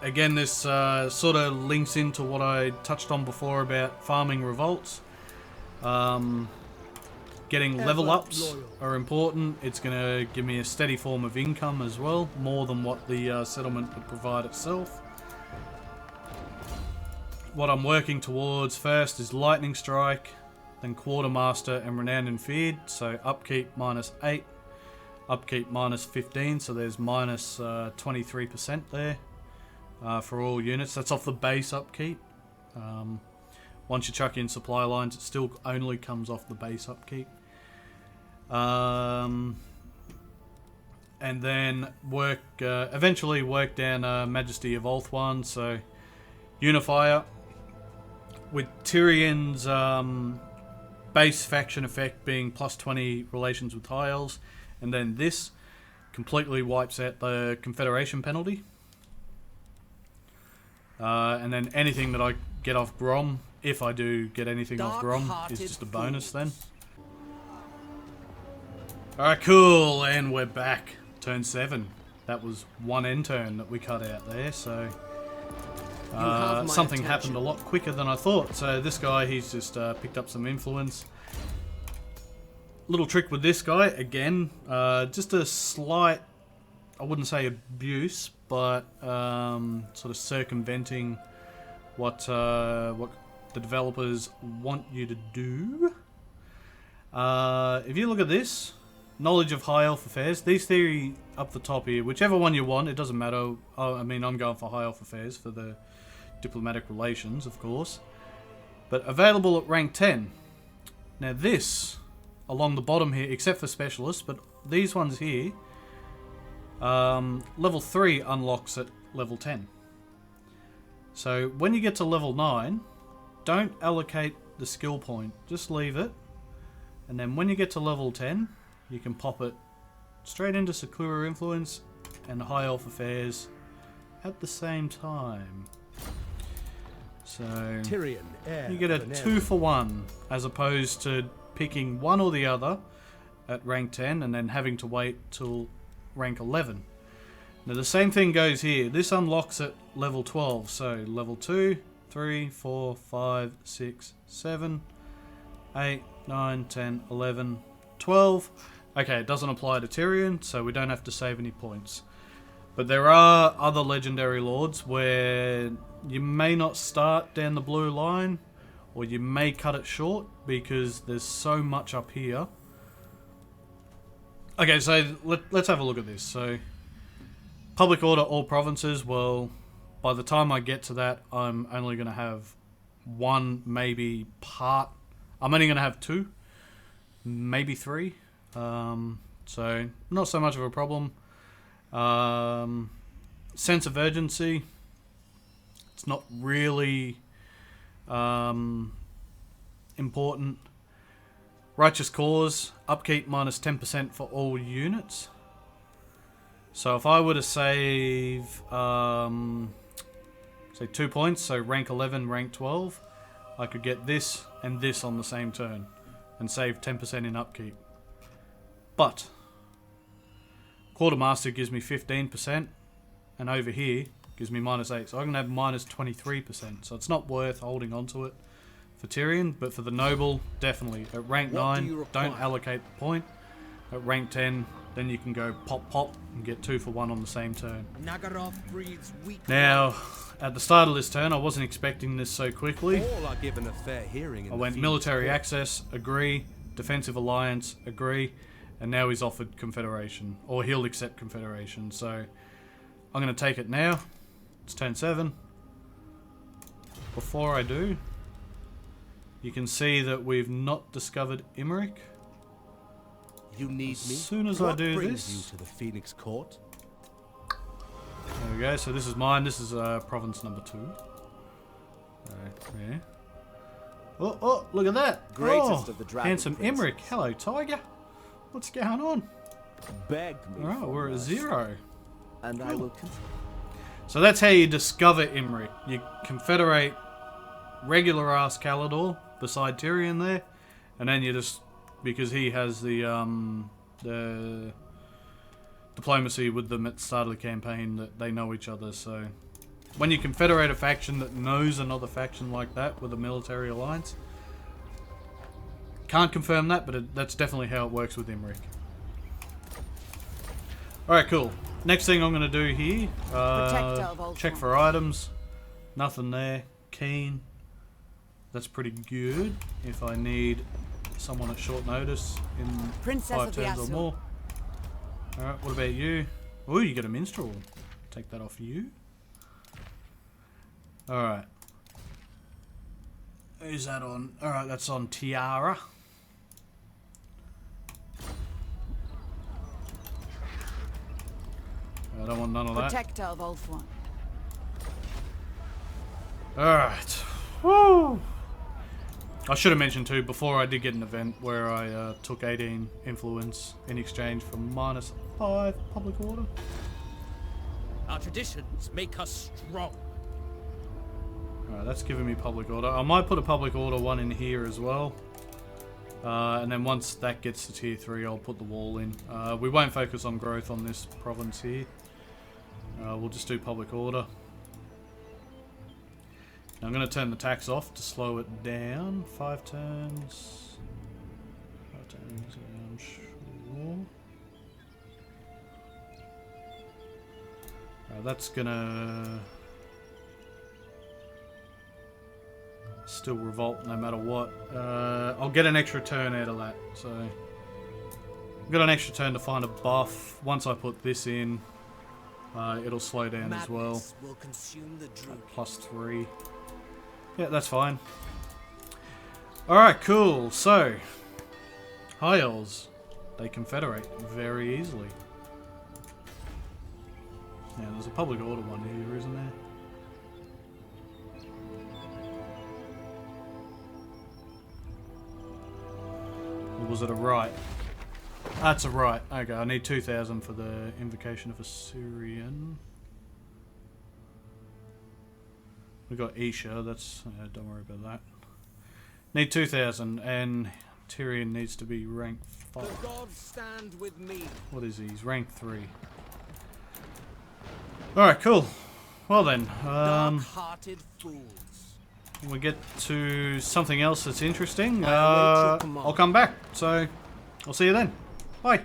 Again, this sort of links into what I touched on before about farming revolts. Getting level ups are important. It's going to give me a steady form of income as well, more than what the settlement would provide itself. What I'm working towards first is Lightning Strike, then Quartermaster and Renowned and Feared, so upkeep -8. Upkeep minus 15, so there's minus 23% there for all units. That's off the base upkeep. Once you chuck in supply lines, it still only comes off the base upkeep. And then eventually work down Majesty of Ulthuan, so Unifier with Tyrion's base faction effect being plus 20 relations with High Elves, and then this completely wipes out the Confederation penalty. And then anything that I get off Grom, if I do get anything off Grom, is just a bonus then. Alright, cool, and we're back. Turn 7. That was one end turn that we cut out there, so something happened a lot quicker than I thought. So this guy, he's just picked up some influence. Little trick with this guy, again, just a slight, I wouldn't say abuse, but sort of circumventing what the developers want you to do. If you look at this, knowledge of High Elf affairs, these three up the top here, whichever one you want, it doesn't matter. I mean, I'm going for High Elf affairs for the diplomatic relations, of course, but available at rank 10. Now this, along the bottom here, except for specialists, but these ones here, level 3 unlocks at level 10. So when you get to level 9, don't allocate the skill point, just leave it, and then when you get to level 10, you can pop it straight into Sakura Influence and High Elf Affairs at the same time. So Tyrion, you get a 2-for-1 as opposed to picking one or the other at rank 10 and then having to wait till rank 11. Now the same thing goes here. This unlocks at level 12. So level 2, 3, 4, 5, 6, 7, 8, 9, 10, 11, 12. Okay, it doesn't apply to Tyrion, so we don't have to save any points. But there are other legendary lords where you may not start down the blue line, or you may cut it short because there's so much up here. Okay, so let's have a look at this. So, public order, all provinces. Well, by the time I get to that, I'm only going to have one, maybe part. I'm only going to have 2, maybe 3. So not so much of a problem. Sense of urgency, it's not really important. Righteous cause, upkeep minus 10% for all units. So if I were to save say 2 points, so rank 11, rank 12, I could get this and this on the same turn and save 10% in upkeep. But Quartermaster gives me 15%, and over here gives me minus 8, so I can have minus 23%. So it's not worth holding on to it for Tyrion, but for the Noble, definitely. At rank 9, don't allocate the point. At rank 10, then you can go pop pop and get 2-for-1 on the same turn. Now, at the start of this turn, I wasn't expecting this so quickly. All are given a fair hearing in I went military access, agree, defensive alliance, agree. And now he's offered Confederation, or he'll accept Confederation. So I'm going to take it now. It's turn 7. Before I do, you can see that we've not discovered Emmerich. You need me. As soon as I do brings this, you to the Phoenix Court? there we go. So this is mine. This is province number 2. Yeah. Oh, look at that! Greatest of the Dragon handsome Princes. Emmerich. Hello, Tiger. What's going on? Beg me. Alright, we're at 0. And I will. So that's how you discover Emmerich. You confederate regular ass Calador beside Tyrion there, and then you just, because he has the diplomacy with them at the start of the campaign, that they know each other. So when you confederate a faction that knows another faction like that with a military alliance, can't confirm that, but that's definitely how it works with Emmerich. Alright, cool. Next thing I'm going to do here, check for items. Nothing there. Keen. That's pretty good if I need someone at short notice in 5 turns or more. Alright, what about you? Oh, you got a minstrel. Take that off you. Alright. Who's that on? Alright, that's on Tiara. I don't want none of that. Protector of Ulthuan. Alright. Woo! I should have mentioned too, before I did get an event where I took 18 influence in exchange for -5 public order. Our traditions make us strong. Alright, that's giving me public order. I might put a public order one in here as well. And then once that gets to tier 3, I'll put the wall in. We won't focus on growth on this province here. We'll just do public order. Now I'm going to turn the tax off to slow it down. 5 turns. 5 turns, I'm sure. That's gonna still revolt no matter what. I'll get an extra turn out of that, so I've got an extra turn to find a buff. Once I put this in, it'll slow down as well. Will consume the +3. Yeah, that's fine. Alright, cool. So, high elves, they confederate very easily. Yeah, there's a public order one here, isn't there? Or was it a right? That's a right. Okay, I need 2,000 for the invocation of Assyrian. We got Isha, that's... don't worry about that. Need 2,000, and Tyrion needs to be rank 5. The gods stand with me. What is he? He's rank 3. Alright, cool. Well then, Dark-hearted fools. we get to something else that's interesting. I await your I'll come back, so I'll see you then. Bye.